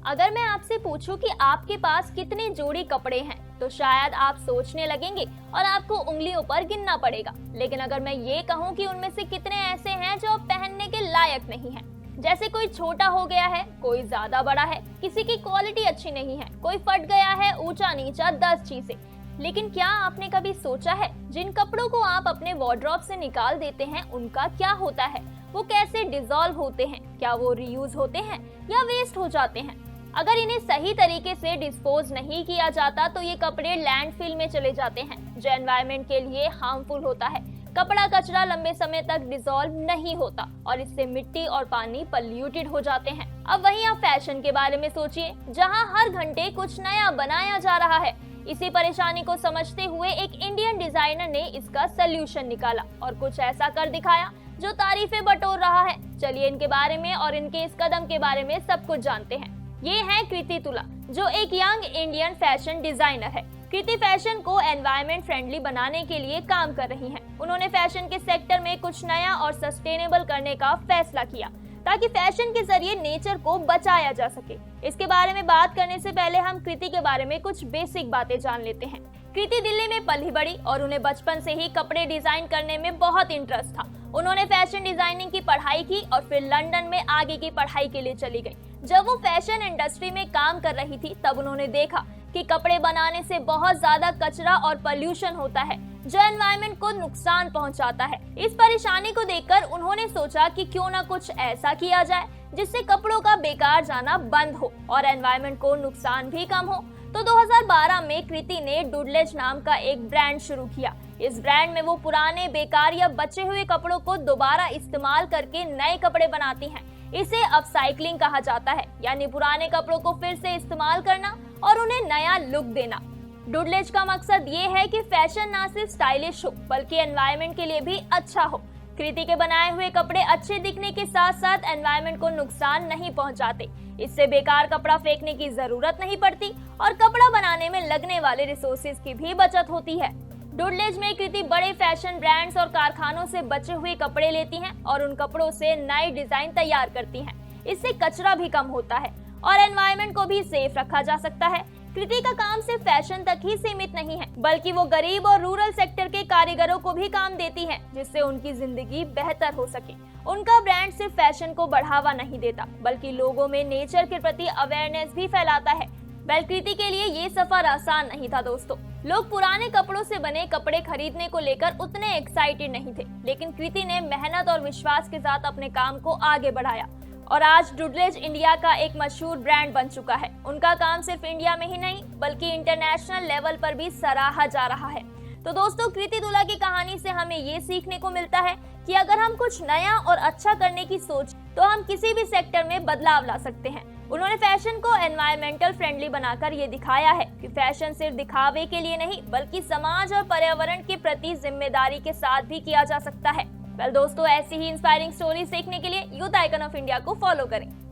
अगर मैं आपसे पूछूं कि आपके पास कितने जोड़ी कपड़े हैं, तो शायद आप सोचने लगेंगे और आपको उंगलियों पर गिनना पड़ेगा। लेकिन अगर मैं ये कहूं कि उनमें से कितने ऐसे हैं जो पहनने के लायक नहीं हैं, जैसे कोई छोटा हो गया है, कोई ज्यादा बड़ा है, किसी की क्वालिटी अच्छी नहीं है, कोई फट गया है, ऊंचा नीचा 10 चीजें। लेकिन क्या आपने कभी सोचा है जिन कपड़ों को आप अपने वार्डरोब से निकाल देते हैं उनका क्या होता है? वो कैसे डिसॉल्व होते हैं? क्या वो रीयूज होते हैं या वेस्ट हो जाते हैं? अगर इन्हें सही तरीके से डिस्पोज नहीं किया जाता तो ये कपड़े लैंडफिल में चले जाते हैं, जो एनवायरनमेंट के लिए हार्मफुल होता है। कपड़ा कचरा लंबे समय तक डिसॉल्व नहीं होता और इससे मिट्टी और पानी पॉल्यूटेड हो जाते हैं। अब वहीं आप फैशन के बारे में सोचिए, जहां हर घंटे कुछ नया बनाया जा रहा है। इसी परेशानी को समझते हुए एक इंडियन डिजाइनर ने इसका सल्यूशन निकाला और कुछ ऐसा कर दिखाया जो तारीफें बटोर रहा है। चलिए इनके बारे में और इनके इस कदम के बारे में सब कुछ जानते हैं। ये है कृति तुला, जो एक यंग इंडियन फैशन डिजाइनर है। कृति फैशन को एनवायरनमेंट फ्रेंडली बनाने के लिए काम कर रही हैं। उन्होंने फैशन के सेक्टर में कुछ नया और सस्टेनेबल करने का फैसला किया ताकि फैशन के जरिए नेचर को बचाया जा सके। इसके बारे में बात करने से पहले हम कृति के बारे में कुछ बेसिक बातें जान लेते हैं। कृति दिल्ली में पली बड़ी और उन्हें बचपन से ही कपड़े डिजाइन करने में बहुत इंटरेस्ट था। उन्होंने फैशन डिजाइनिंग की पढ़ाई की और फिर लंदन में आगे की पढ़ाई के लिए चली गई। जब वो फैशन इंडस्ट्री में काम कर रही थी तब उन्होंने देखा कि कपड़े बनाने से बहुत ज्यादा कचरा और पोल्यूशन होता है, जो एनवायरनमेंट को नुकसान पहुंचाता है। इस परेशानी को देखकर उन्होंने सोचा कि क्यों ना कुछ ऐसा किया जाए जिससे कपड़ों का बेकार जाना बंद हो और एनवायरनमेंट को नुकसान भी कम हो। तो 2012 में कृति ने डुडलेज नाम का एक ब्रांड शुरू किया। इस ब्रांड में वो पुराने, बेकार या बचे हुए कपड़ों को दोबारा इस्तेमाल करके नए कपड़े बनाती हैं। इसे अपसाइक्लिंग कहा जाता है, यानी पुराने कपड़ों को फिर से इस्तेमाल करना और उन्हें नया लुक देना। डुडलेज का मकसद ये है कि फैशन ना सिर्फ स्टाइलिश हो बल्कि एनवायरनमेंट के लिए भी अच्छा हो। कृति के बनाए हुए कपड़े अच्छे दिखने के साथ साथ एनवायरनमेंट को नुकसान नहीं पहुंचाते। इससे बेकार कपड़ा फेंकने की जरूरत नहीं पड़ती और कपड़ा बनाने में लगने वाले रिसोर्सेज की भी बचत होती है। डुडलेज में कृति बड़े फैशन ब्रांड्स और कारखानों से बचे हुए कपड़े लेती हैं और उन कपड़ों से नए डिजाइन तैयार करती हैं। इससे कचरा भी कम होता है और एनवायरनमेंट को भी सेफ रखा जा सकता है। कृति का काम सिर्फ फैशन तक ही सीमित नहीं है, बल्कि वो गरीब और रूरल सेक्टर के कारीगरों को भी काम देती हैं, जिससे उनकी जिंदगी बेहतर हो सके। उनका ब्रांड सिर्फ फैशन को बढ़ावा नहीं देता, बल्कि लोगों में नेचर के प्रति अवेयरनेस भी फैलाता है। कृति के लिए ये सफर आसान नहीं था दोस्तों। लोग पुराने कपड़ों से बने कपड़े खरीदने को लेकर उतने एक्साइटेड नहीं थे, लेकिन कृति ने मेहनत और विश्वास के साथ अपने काम को आगे बढ़ाया और आज डुडलेज इंडिया का एक मशहूर ब्रांड बन चुका है। उनका काम सिर्फ इंडिया में ही नहीं बल्कि इंटरनेशनल लेवल पर भी सराहा जा रहा है। तो दोस्तों, कृति तुला की कहानी से हमें ये सीखने को मिलता है कि अगर हम कुछ नया और अच्छा करने की सोच तो हम किसी भी सेक्टर में बदलाव ला सकते हैं। उन्होंने फैशन को एनवायरमेंटल फ्रेंडली बनाकर ये दिखाया है कि फैशन सिर्फ दिखावे के लिए नहीं बल्कि समाज और पर्यावरण के प्रति जिम्मेदारी के साथ भी किया जा सकता है। दोस्तों, ऐसी ही इंस्पायरिंग स्टोरीज देखने के लिए यूथ आइकन ऑफ इंडिया को फॉलो करें।